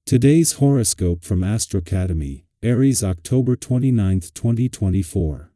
Today's horoscope from Astrocademy, Aries, October 29, 2024.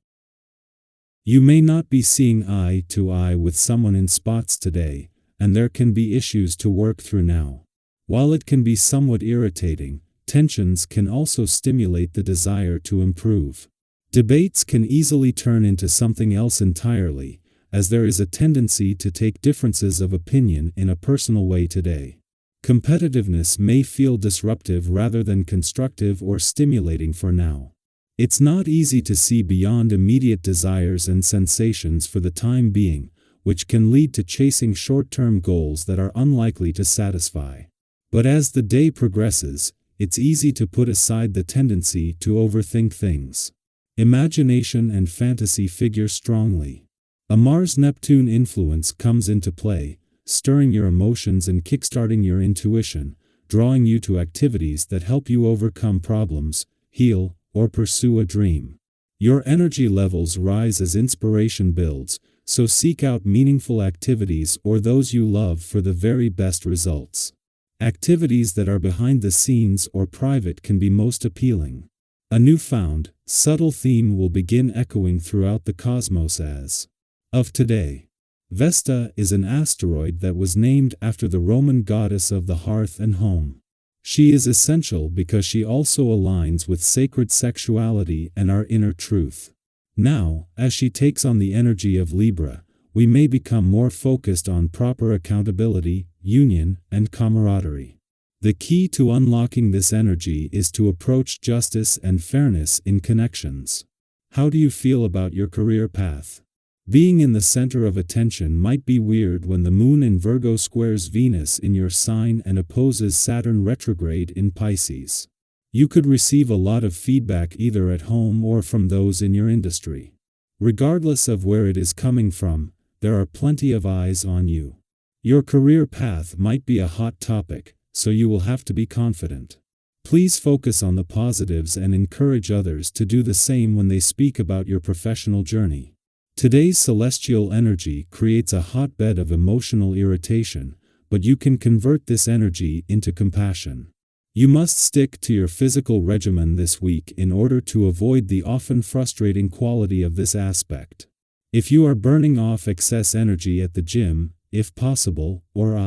You may not be seeing eye to eye with someone in spots today, and there can be issues to work through now. While it can be somewhat irritating, tensions can also stimulate the desire to improve. Debates can easily turn into something else entirely, as there is a tendency to take differences of opinion in a personal way today. Competitiveness may feel disruptive rather than constructive or stimulating for now. It's not easy to see beyond immediate desires and sensations for the time being, which can lead to chasing short-term goals that are unlikely to satisfy. But as the day progresses, it's easy to put aside the tendency to overthink things. Imagination and fantasy figure strongly. A Mars-Neptune influence comes into play, stirring your emotions and kickstarting your intuition, drawing you to activities that help you overcome problems, heal, or pursue a dream. Your energy levels rise as inspiration builds, so seek out meaningful activities or those you love for the very best results. Activities that are behind the scenes or private can be most appealing. A newfound, subtle theme will begin echoing throughout the cosmos as of today. Vesta is an asteroid that was named after the Roman goddess of the hearth and home. She is essential because she also aligns with sacred sexuality and our inner truth. Now, as she takes on the energy of Libra, we may become more focused on proper accountability, union, and camaraderie. The key to unlocking this energy is to approach justice and fairness in connections. How do you feel about your career path? Being in the center of attention might be weird when the moon in Virgo squares Venus in your sign and opposes Saturn retrograde in Pisces. You could receive a lot of feedback either at home or from those in your industry. Regardless of where it is coming from, there are plenty of eyes on you. Your career path might be a hot topic, so you will have to be confident. Please focus on the positives and encourage others to do the same when they speak about your professional journey. Today's celestial energy creates a hotbed of emotional irritation, but you can convert this energy into compassion. You must stick to your physical regimen this week in order to avoid the often frustrating quality of this aspect. If you are burning off excess energy at the gym, if possible, or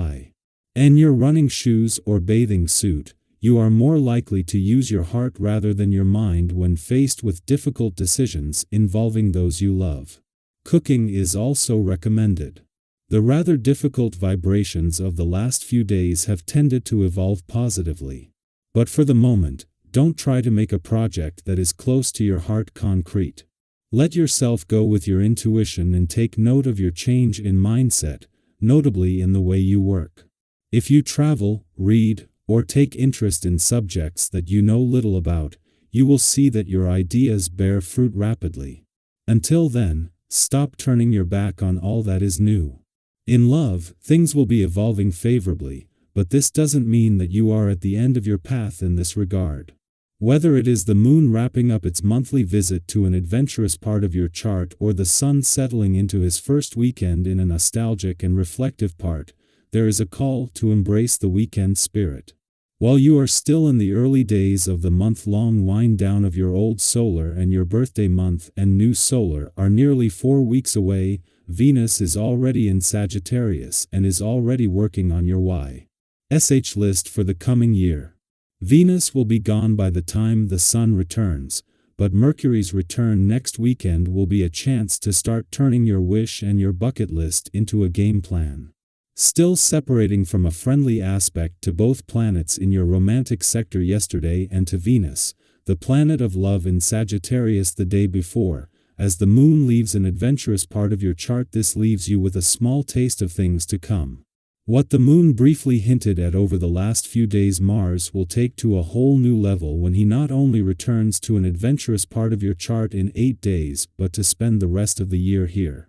in your running shoes or bathing suit, you are more likely to use your heart rather than your mind when faced with difficult decisions involving those you love. Cooking is also recommended. The rather difficult vibrations of the last few days have tended to evolve positively. But for the moment, don't try to make a project that is close to your heart concrete. Let yourself go with your intuition and take note of your change in mindset, notably in the way you work. If you travel, read, or take interest in subjects that you know little about, you will see that your ideas bear fruit rapidly. Until then, stop turning your back on all that is new. In love, things will be evolving favorably, but this doesn't mean that you are at the end of your path in this regard. Whether it is the moon wrapping up its monthly visit to an adventurous part of your chart or the sun settling into his first weekend in a nostalgic and reflective part, there is a call to embrace the weekend spirit. While you are still in the early days of the month-long wind-down of your old solar and your birthday month and new solar are nearly 4 weeks away, Venus is already in Sagittarius and is already working on your YSH list for the coming year. Venus will be gone by the time the Sun returns, but Mercury's return next weekend will be a chance to start turning your wish and your bucket list into a game plan. Still separating from a friendly aspect to both planets in your romantic sector yesterday and to Venus, the planet of love in Sagittarius the day before, as the moon leaves an adventurous part of your chart. This leaves you with a small taste of things to come. What the moon briefly hinted at over the last few days, Mars will take to a whole new level when he not only returns to an adventurous part of your chart in 8 days but to spend the rest of the year here.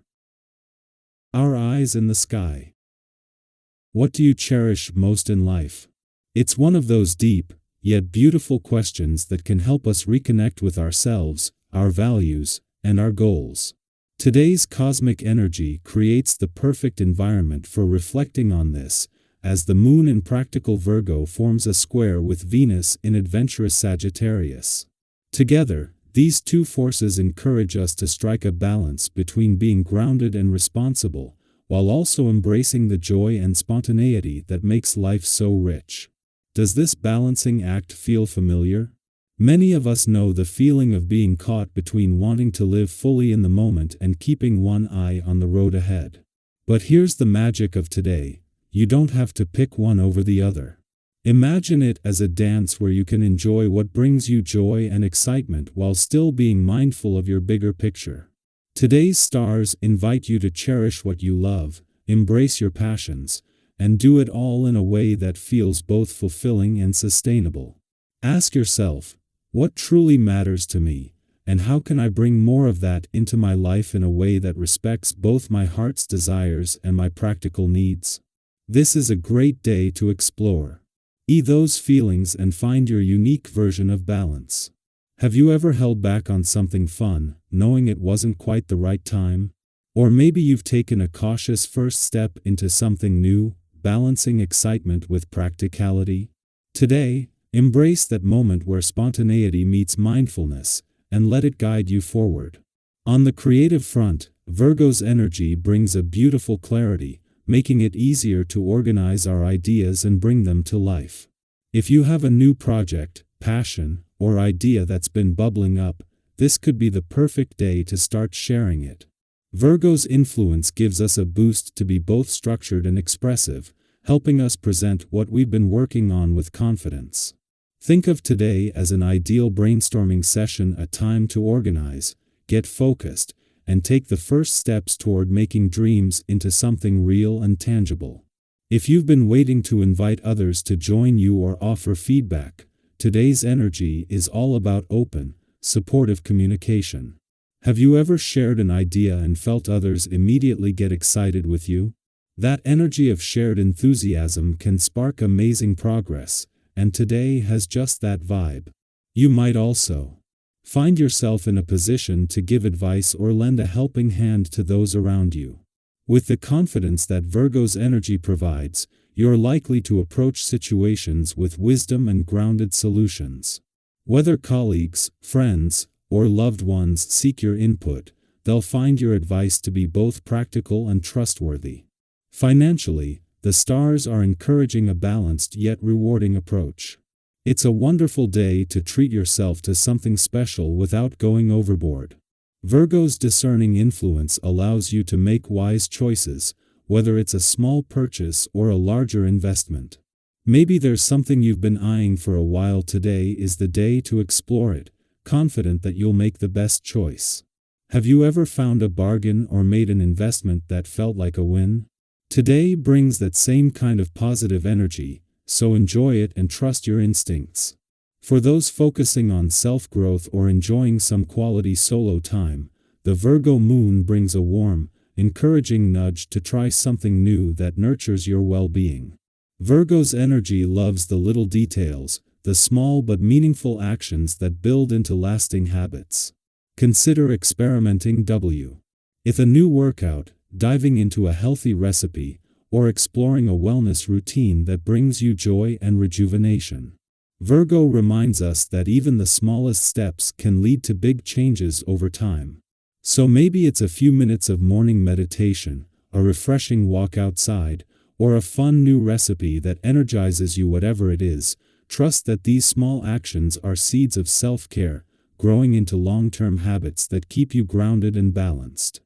Our eyes in the sky. What do you cherish most in life? It's one of those deep, yet beautiful questions that can help us reconnect with ourselves, our values, and our goals. Today's cosmic energy creates the perfect environment for reflecting on this, as the moon in practical Virgo forms a square with Venus in adventurous Sagittarius. Together, these two forces encourage us to strike a balance between being grounded and responsible, while also embracing the joy and spontaneity that makes life so rich. Does this balancing act feel familiar? Many of us know the feeling of being caught between wanting to live fully in the moment and keeping one eye on the road ahead. But here's the magic of today: you don't have to pick one over the other. Imagine it as a dance where you can enjoy what brings you joy and excitement while still being mindful of your bigger picture. Today's stars invite you to cherish what you love, embrace your passions, and do it all in a way that feels both fulfilling and sustainable. Ask yourself, what truly matters to me, and how can I bring more of that into my life in a way that respects both my heart's desires and my practical needs? This is a great day to explore those feelings and find your unique version of balance. Have you ever held back on something fun, knowing it wasn't quite the right time? Or maybe you've taken a cautious first step into something new, balancing excitement with practicality? Today, embrace that moment where spontaneity meets mindfulness, and let it guide you forward. On the creative front, Virgo's energy brings a beautiful clarity, making it easier to organize our ideas and bring them to life. If you have a new project, passion, or idea that's been bubbling up, this could be the perfect day to start sharing it. Virgo's influence gives us a boost to be both structured and expressive, helping us present what we've been working on with confidence. Think of today as an ideal brainstorming session, a time to organize, get focused, and take the first steps toward making dreams into something real and tangible. If you've been waiting to invite others to join you or offer feedback, today's energy is all about open, supportive communication. Have you ever shared an idea and felt others immediately get excited with you? That energy of shared enthusiasm can spark amazing progress, and today has just that vibe. You might also find yourself in a position to give advice or lend a helping hand to those around you. With the confidence that Virgo's energy provides, you're likely to approach situations with wisdom and grounded solutions. Whether colleagues, friends, or loved ones seek your input, they'll find your advice to be both practical and trustworthy. Financially, the stars are encouraging a balanced yet rewarding approach. It's a wonderful day to treat yourself to something special without going overboard. Virgo's discerning influence allows you to make wise choices, whether it's a small purchase or a larger investment. Maybe there's something you've been eyeing for a while. Today is the day to explore it, confident that you'll make the best choice. Have you ever found a bargain or made an investment that felt like a win? Today brings that same kind of positive energy, so enjoy it and trust your instincts. For those focusing on self-growth or enjoying some quality solo time, the Virgo moon brings a warm, encouraging nudge to try something new that nurtures your well-being. Virgo's energy loves the little details, the small but meaningful actions that build into lasting habits. Consider experimenting. If a new workout, diving into a healthy recipe, or exploring a wellness routine that brings you joy and rejuvenation. Virgo reminds us that even the smallest steps can lead to big changes over time. So maybe it's a few minutes of morning meditation, a refreshing walk outside, or a fun new recipe that energizes you. Whatever it is, trust that these small actions are seeds of self-care, growing into long-term habits that keep you grounded and balanced.